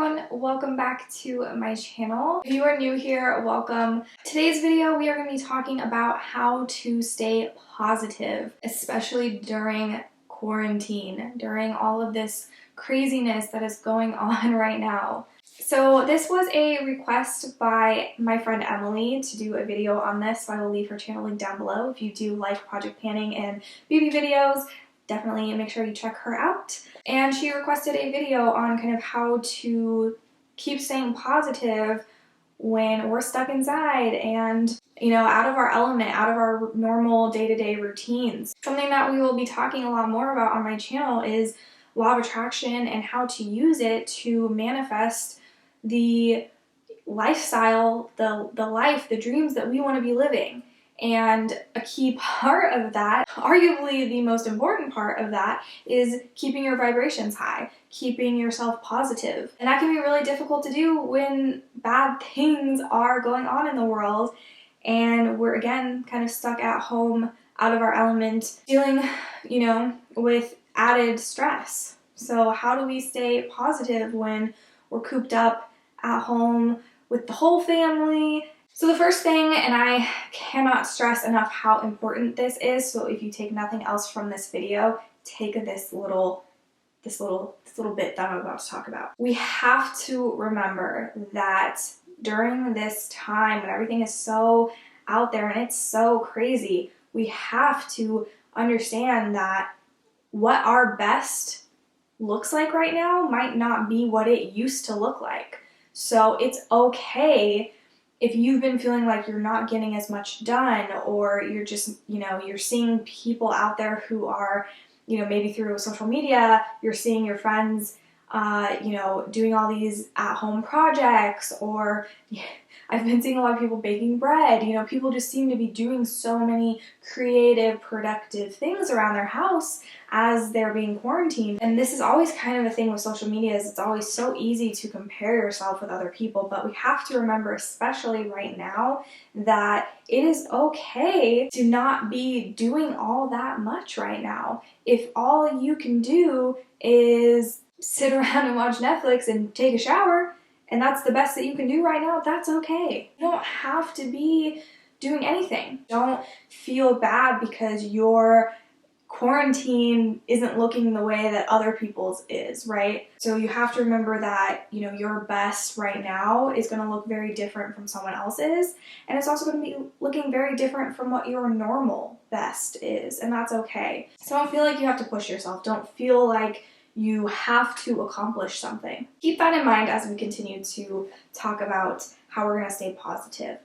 everyone, welcome back to my channel. If you are new here, welcome. Today's video we are going to be talking about how to stay positive, especially during quarantine, during all of this craziness that is going on right now. So this was a request by my friend Emily to do a video on this, so I will leave her channel link down below. If you do like project planning and beauty videos, definitely make sure you check her out. And she requested a video on kind of how to keep staying positive when we're stuck inside and, you know, out of our element, out of our normal day-to-day routines. Something that we will be talking a lot more about on my channel is law of attraction and how to use it to manifest the lifestyle, the life, the dreams that we want to be living. And a key part of that, arguably the most important part of that, is keeping your vibrations high, keeping yourself positive. And that can be really difficult to do when bad things are going on in the world and we're again kind of stuck at home, out of our element, dealing, you know, with added stress. So how do we stay positive when we're cooped up at home with the whole family? So the first thing, and I cannot stress enough how important this is, so if you take nothing else from this video, take this little bit that I'm about to talk about. We have to remember that during this time when everything is so out there and it's so crazy, we have to understand that what our best looks like right now might not be what it used to look like. So it's okay if you've been feeling like you're not getting as much done, or you're just, you know, you're seeing people out there who are, you know, maybe through social media, you're seeing your friends, you know, doing all these at-home projects, or I've been seeing a lot of people baking bread. You know, people just seem to be doing so many creative, productive things around their house as they're being quarantined. And this is always kind of a thing with social media, is it's always so easy to compare yourself with other people, but we have to remember, especially right now, that it is okay to not be doing all that much right now. If all you can do is sit around and watch Netflix and take a shower, and that's the best that you can do right now, that's okay. You don't have to be doing anything. Don't feel bad because your quarantine isn't looking the way that other people's is, right? So you have to remember that, you know, your best right now is going to look very different from someone else's, and it's also going to be looking very different from what your normal best is, and that's okay. So don't feel like you have to push yourself. Don't feel like you have to accomplish something. Keep that in mind as we continue to talk about how we're going to stay positive,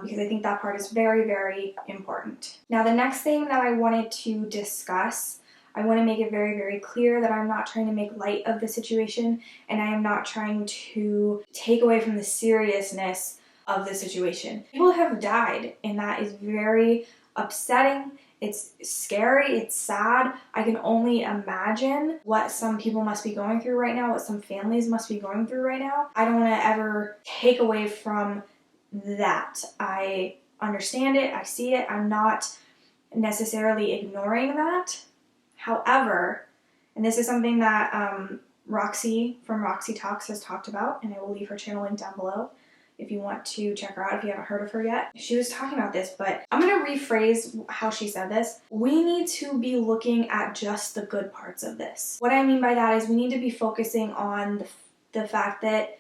because I think that part is very, very important. Now, the next thing that I wanted to discuss, I want to make it very, very clear that I'm not trying to make light of the situation, and I am not trying to take away from the seriousness of the situation. People have died, and that is very upsetting. It's scary, it's sad. I can only imagine what some people must be going through right now, what some families must be going through right now. I don't want to ever take away from that. I understand it, I see it, I'm not necessarily ignoring that. However, and this is something that Roxy from Roxy Talks has talked about, and I will leave her channel link down below if you want to check her out if you haven't heard of her yet. She was talking about this, but I'm going to rephrase how she said this. We need to be looking at just the good parts of this. What I mean by that is we need to be focusing on the fact that,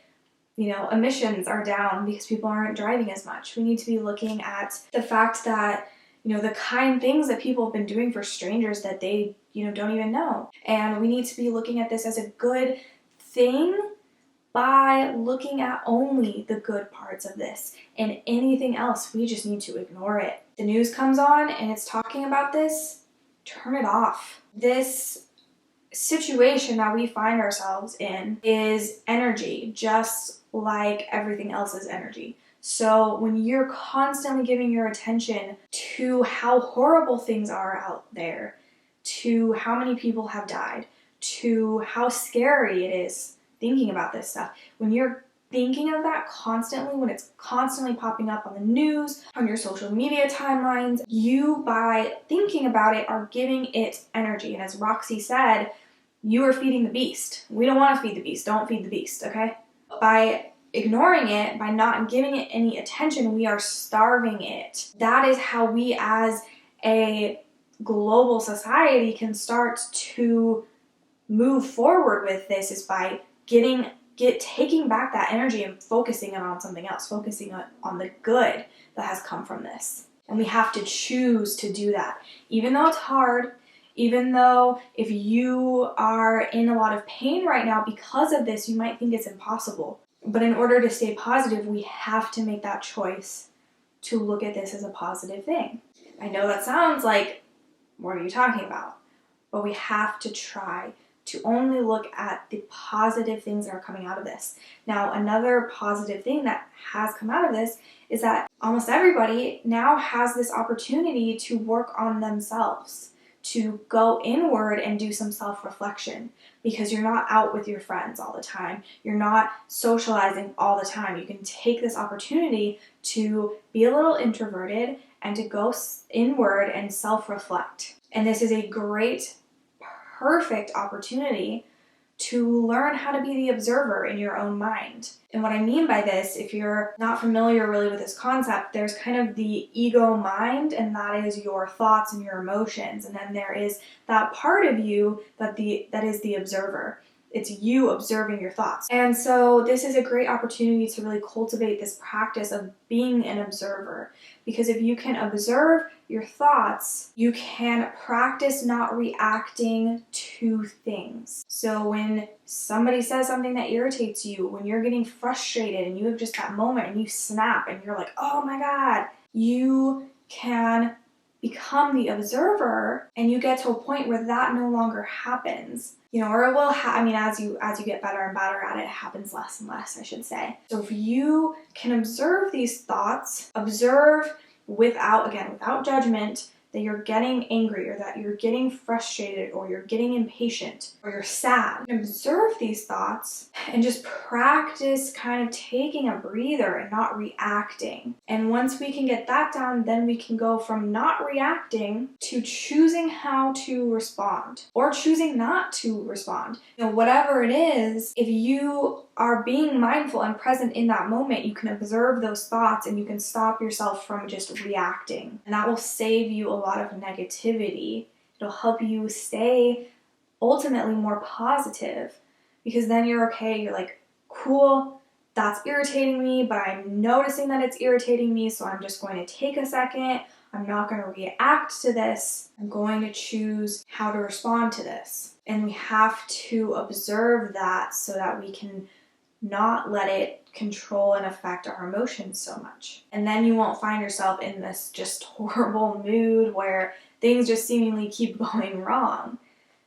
you know, emissions are down because people aren't driving as much. We need to be looking at the fact that, you know, the kind things that people have been doing for strangers that they, you know, don't even know. And we need to be looking at this as a good thing by looking at only the good parts of this, and anything else, we just need to ignore it. The news comes on and it's talking about this, turn it off. This situation that we find ourselves in is energy, just like everything else is energy. So when you're constantly giving your attention to how horrible things are out there, to how many people have died, to how scary it is thinking about this stuff, when you're thinking of that constantly, when it's constantly popping up on the news, on your social media timelines, you, by thinking about it, are giving it energy. And as Roxy said, you are feeding the beast. We don't want to feed the beast. Don't feed the beast, okay? By ignoring it, by not giving it any attention, we are starving it. That is how we as a global society can start to move forward with this, is by taking back that energy and focusing it on something else, focusing on the good that has come from this. And we have to choose to do that. Even though it's hard, even though if you are in a lot of pain right now because of this, you might think it's impossible. But in order to stay positive, we have to make that choice to look at this as a positive thing. I know that sounds like, what are you talking about? But we have to try to only look at the positive things that are coming out of this. Now, another positive thing that has come out of this is that almost everybody now has this opportunity to work on themselves, to go inward and do some self-reflection, because you're not out with your friends all the time. You're not socializing all the time. You can take this opportunity to be a little introverted and to go inward and self-reflect. And this is a great, perfect opportunity to learn how to be the observer in your own mind. And what I mean by this, if you're not familiar really with this concept, there's kind of the ego mind, and that is your thoughts and your emotions. And then there is that part of you that is the observer. It's you observing your thoughts. And so this is a great opportunity to really cultivate this practice of being an observer. Because if you can observe your thoughts, you can practice not reacting to things. So when somebody says something that irritates you, when you're getting frustrated and you have just that moment and you snap and you're like, oh my God, you can become the observer, and you get to a point where that no longer happens. Or it will as you get better and better at it, it happens less and less, I should say. So if you can observe these thoughts, observe without judgment, that you're getting angry or that you're getting frustrated or you're getting impatient or you're sad. Observe these thoughts and just practice kind of taking a breather and not reacting. And once we can get that down, then we can go from not reacting to choosing how to respond or choosing not to respond. Whatever it is, if you are being mindful and present in that moment, you can observe those thoughts and you can stop yourself from just reacting. And that will save you a lot of negativity. It'll help you stay ultimately more positive, because then you're okay. You're like, cool, that's irritating me, but I'm noticing that it's irritating me, so I'm just going to take a second. I'm not going to react to this. I'm going to choose how to respond to this. And we have to observe that so that we can not let it control and affect our emotions so much. And then you won't find yourself in this just horrible mood where things just seemingly keep going wrong,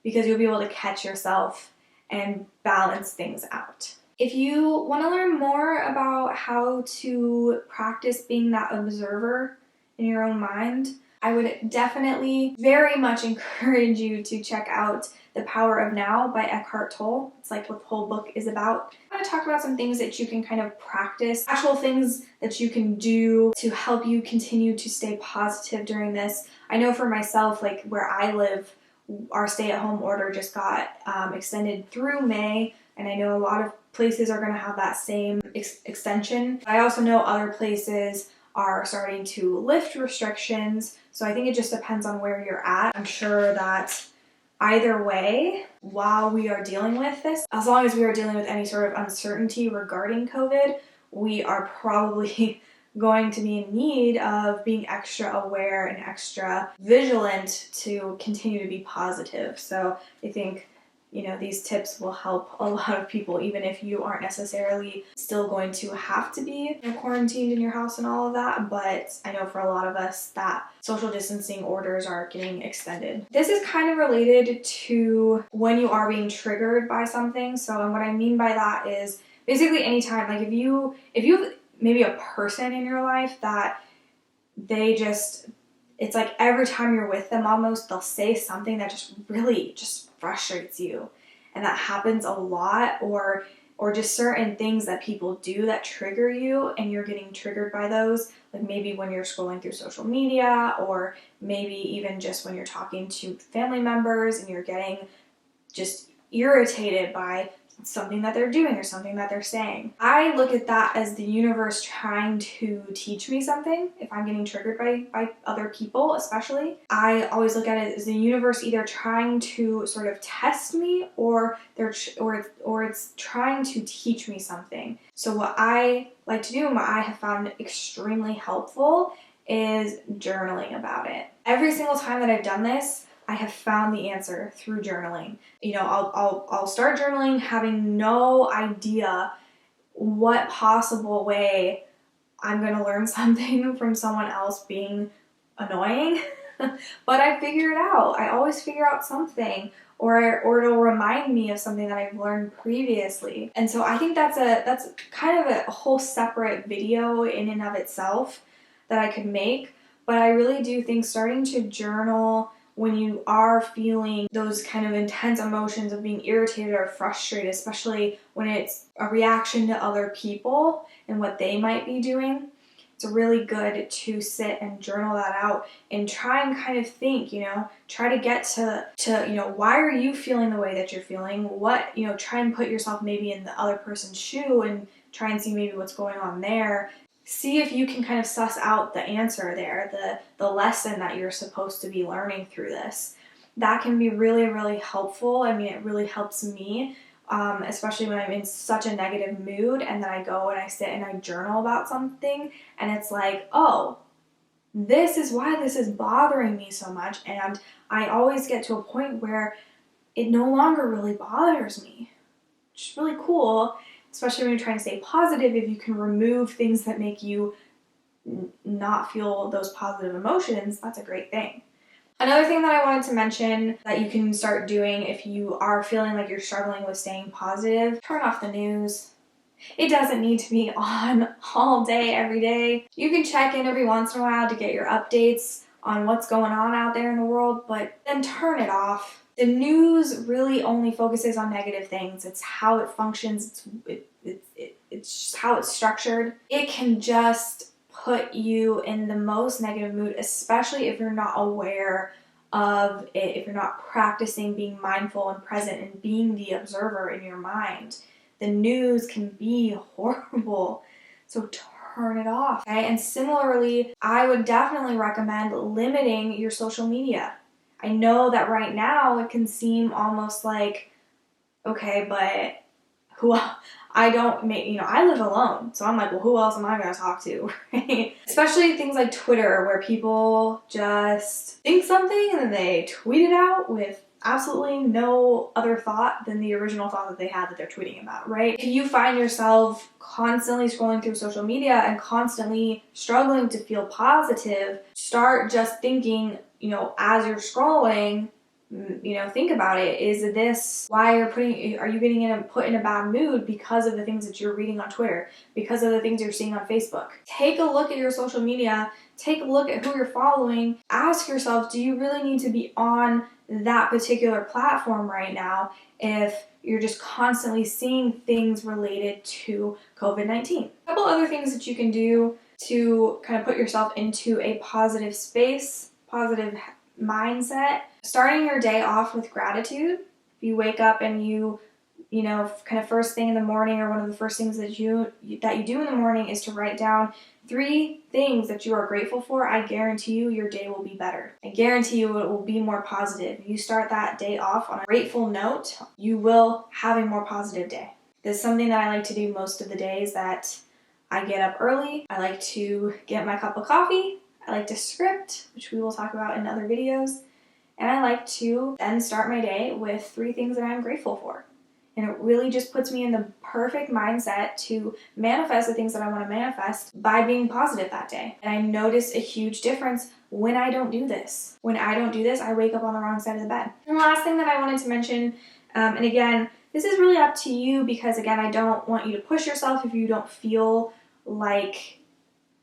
because you'll be able to catch yourself and balance things out. If you want to learn more about how to practice being that observer in your own mind, I would definitely very much encourage you to check out The Power of Now by Eckhart Tolle. It's like what the whole book is about. I'm going to talk about some things that you can kind of practice, actual things that you can do to help you continue to stay positive during this. I know for myself, like where I live, our stay-at-home order just got extended through May, and I know a lot of places are going to have that same extension. I also know other places are starting to lift restrictions, so I think it just depends on where you're at. I'm sure that either way, while we are dealing with this, as long as we are dealing with any sort of uncertainty regarding COVID, we are probably going to be in need of being extra aware and extra vigilant to continue to be positive. So I think, these tips will help a lot of people, even if you aren't necessarily still going to have to be quarantined in your house and all of that. But I know for a lot of us that social distancing orders are getting extended. This is kind of related to when you are being triggered by something. So, and what I mean by that is basically anytime, like if you have maybe a person in your life that it's like every time you're with them almost, they'll say something that just really just frustrates you. And that happens a lot, or just certain things that people do that trigger you and you're getting triggered by those. Like maybe when you're scrolling through social media, or maybe even just when you're talking to family members and you're getting just irritated by something that they're doing or something that they're saying. I look at that as the universe trying to teach me something. If I'm getting triggered by other people especially, I always look at it as the universe either trying to sort of test me or it's trying to teach me something. So what I like to do and what I have found extremely helpful is journaling about it. Every single time that I've done this, I have found the answer through journaling. You know, I'll start journaling having no idea what possible way I'm gonna learn something from someone else being annoying, but I figure it out. I always figure out something, or it'll remind me of something that I've learned previously. And so I think that's kind of a whole separate video in and of itself that I could make. But I really do think starting to journal when you are feeling those kind of intense emotions of being irritated or frustrated, especially when it's a reaction to other people and what they might be doing, it's really good to sit and journal that out and try and kind of think, you know, try to get to you know, why are you feeling the way that you're feeling? What, you know, try and put yourself maybe in the other person's shoe and try and see maybe what's going on there. See if you can kind of suss out the answer there, the lesson that you're supposed to be learning through this. That can be really, really helpful. I mean, it really helps me, especially when I'm in such a negative mood and then I go and I sit and I journal about something and it's like, oh, this is why this is bothering me so much. And I always get to a point where it no longer really bothers me, which is really cool. Especially when you're trying to stay positive, if you can remove things that make you not feel those positive emotions, that's a great thing. Another thing that I wanted to mention that you can start doing if you are feeling like you're struggling with staying positive, turn off the news. It doesn't need to be on all day, every day. You can check in every once in a while to get your updates on what's going on out there in the world, but then turn it off. The news really only focuses on negative things. It's how it functions. It's just how it's structured. It can just put you in the most negative mood, especially if you're not aware of it, if you're not practicing being mindful and present and being the observer in your mind. The news can be horrible, so turn it off. Okay? And similarly, I would definitely recommend limiting your social media. I know that right now it can seem almost like, okay, but I live alone, so I'm like, well, who else am I going to talk to, right? Especially things like Twitter, where people just think something and then they tweet it out with absolutely no other thought than the original thought that they had that they're tweeting about, right? If you find yourself constantly scrolling through social media and constantly struggling to feel positive, start just thinking, you know, as you're scrolling, you know, think about it. Is this why are you getting put in a bad mood because of the things that you're reading on Twitter, because of the things you're seeing on Facebook? Take a look at your social media, take a look at who you're following, ask yourself, do you really need to be on that particular platform right now if you're just constantly seeing things related to COVID-19? A couple other things that you can do to kind of put yourself into a positive space, positive mindset. Starting your day off with gratitude. If you wake up and you know, kind of first thing in the morning, or one of the first things that you do in the morning is to write down 3 things that you are grateful for, I guarantee you your day will be better. I guarantee you it will be more positive. If you start that day off on a grateful note, you will have a more positive day. This is something that I like to do most of the days that I get up early. I like to get my cup of coffee. I like to script, which we will talk about in other videos. And I like to then start my day with 3 things that I'm grateful for. And it really just puts me in the perfect mindset to manifest the things that I want to manifest by being positive that day. And I notice a huge difference when I don't do this. When I don't do this, I wake up on the wrong side of the bed. And the last thing that I wanted to mention, and again, this is really up to you because, again, I don't want you to push yourself if you don't feel like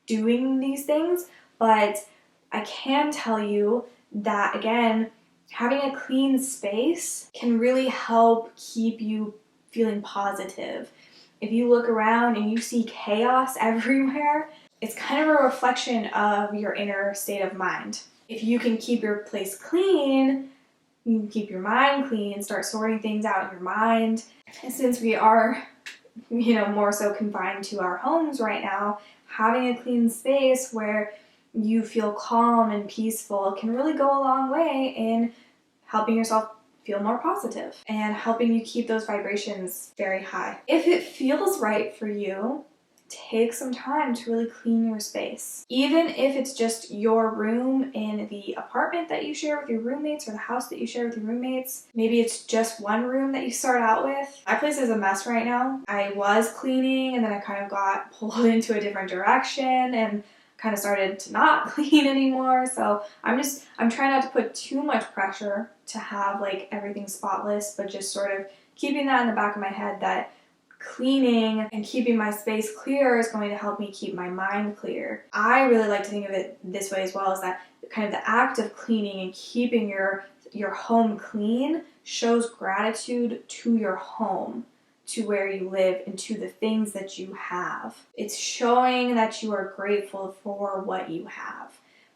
doing these things. But I can tell you that, again, having a clean space can really help keep you feeling positive. If you look around and you see chaos everywhere, it's kind of a reflection of your inner state of mind. If you can keep your place clean, You can keep your mind clean, start sorting things out in your mind. And since we are, more so confined to our homes right now, having a clean space where you feel calm and peaceful can really go a long way in helping yourself feel more positive and helping you keep those vibrations very high. If it feels right for you, take some time to really clean your space. Even if it's just your room in the apartment that you share with your roommates or the house that you share with your roommates. Maybe it's just one room that you start out with. My place is a mess right now. I was cleaning and then I kind of got pulled into a different direction and kind of started to not clean anymore. So I'm trying not to put too much pressure to have like everything spotless, but just sort of keeping that in the back of my head that cleaning and keeping my space clear is going to help me keep my mind clear. I really like to think of it this way as well, is that kind of the act of cleaning and keeping your home clean shows gratitude to your home, to where you live, and to the things that you have. It's showing that you are grateful for what you have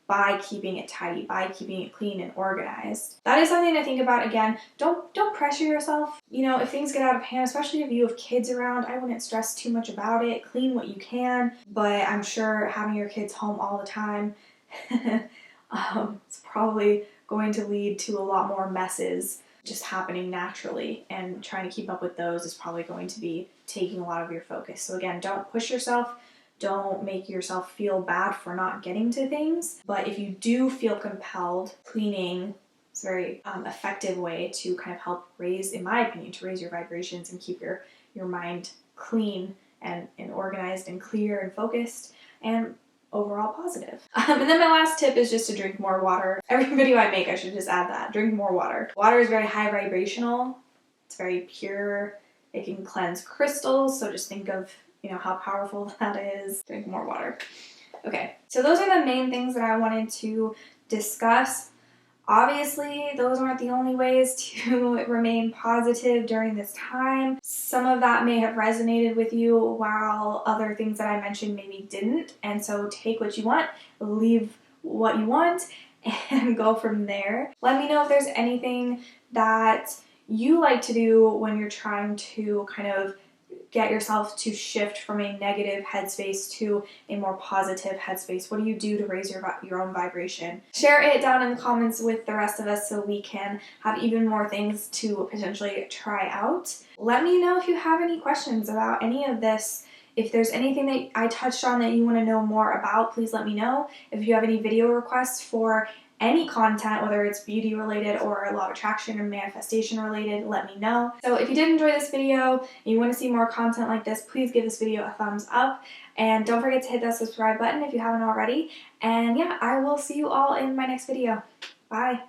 by keeping it tidy, by keeping it clean and organized. That is something to think about. Again, don't pressure yourself. If things get out of hand, especially if you have kids around, I wouldn't stress too much about it. Clean what you can, but I'm sure having your kids home all the time it's probably going to lead to a lot more messes just happening naturally, and trying to keep up with those is probably going to be taking a lot of your focus. So again, don't push yourself. Don't make yourself feel bad for not getting to things. But if you do feel compelled, cleaning is a very effective way to kind of help raise, in my opinion, to raise your vibrations and keep your mind clean and organized and clear and focused and overall positive. And then my last tip is just to drink more water. Every video I make, I should just add that. Drink more water. Water is very high vibrational. It's very pure. It can cleanse crystals. So just think of how powerful that is. Drink more water. Okay, so those are the main things that I wanted to discuss. Obviously, those aren't the only ways to remain positive during this time. Some of that may have resonated with you, while other things that I mentioned maybe didn't. And so take what you want, leave what you want, and go from there. Let me know if there's anything that you like to do when you're trying to kind of get yourself to shift from a negative headspace to a more positive headspace. What do you do to raise your own vibration? Share it down in the comments with the rest of us so we can have even more things to potentially try out. Let me know if you have any questions about any of this. If there's anything that I touched on that you want to know more about, please let me know. If you have any video requests for any content, whether it's beauty related or law of attraction or manifestation related, let me know. So if you did enjoy this video and you want to see more content like this, please give this video a thumbs up, and don't forget to hit that subscribe button if you haven't already. And yeah, I will see you all in my next video. Bye.